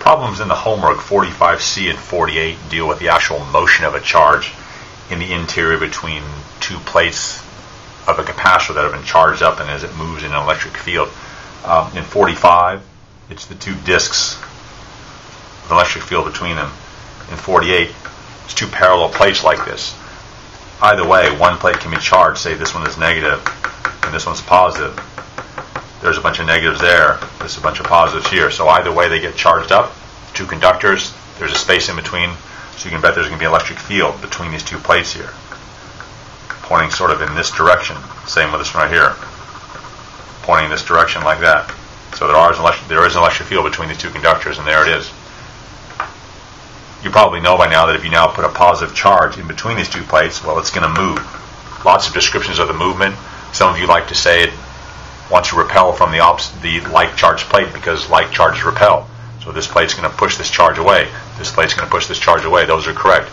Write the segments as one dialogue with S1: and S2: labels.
S1: problems in the homework 45C and 48 deal with the actual motion of a charge in the interior between two plates of a capacitor that have been charged up, and as it moves in an electric field. In 45, it's the two disks of electric field between them. In 48, it's two parallel plates like this. Either way, one plate can be charged. Say this one is negative and this one's positive. There's a bunch of negatives there. There's a bunch of positives here. So either way, they get charged up. Two conductors. There's a space in between. So you can bet there's going to be an electric field between these two plates here, pointing sort of in this direction. Same with this one right here, pointing in this direction like that. So there is an electric field between these two conductors, and there it is. You probably know by now that if you now put a positive charge in between these two plates, well, it's going to move. Lots of descriptions of the movement. Some of you like to say it wants to repel from the like charged plate because like charges repel. So this plate's going to push this charge away. This plate's going to push this charge away. Those are correct.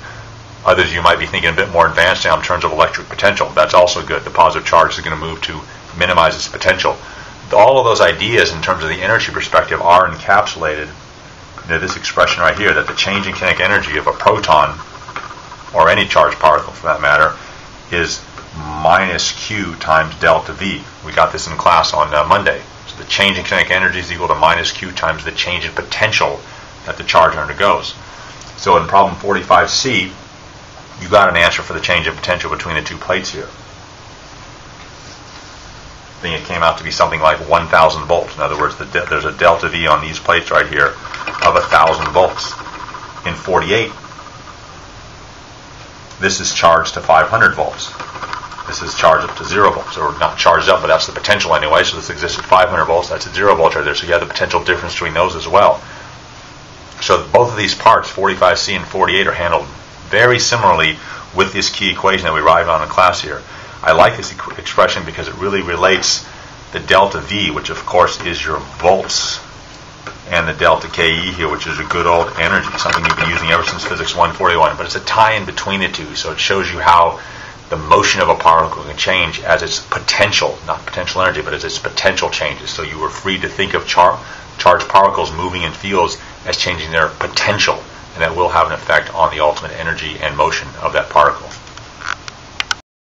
S1: Others, you might be thinking a bit more advanced now in terms of electric potential. That's also good. The positive charge is going to move to minimize its potential. All of those ideas in terms of the energy perspective are encapsulated in this expression right here, that the change in kinetic energy of a proton, or any charged particle for that matter, is minus Q times delta V. We got this in class on Monday. So the change in kinetic energy is equal to minus Q times the change in potential that the charge undergoes. So in problem 45C, you got an answer for the change in potential between the two plates here. I think it came out to be something like 1,000 volts. In other words, there's a delta V on these plates right here of 1,000 volts. In 48, this is charged to 500 volts. This is charged up to 0 volts, or not charged up, but that's the potential anyway. So this exists at 500 volts. That's at 0 volts right there. So you have the potential difference between those as well. So both of these parts, 45C and 48, are handled very similarly with this key equation that we arrived on in class here. I like this expression because it really relates the delta V, which of course is your volts, and the delta KE here, which is a good old energy, something you've been using ever since Physics 141. But it's a tie-in between the two, so it shows you how the motion of a particle can change as its potential, not potential energy, but as its potential changes. So you were free to think of charged particles moving in fields as changing their potential, and that will have an effect on the ultimate energy and motion of that particle.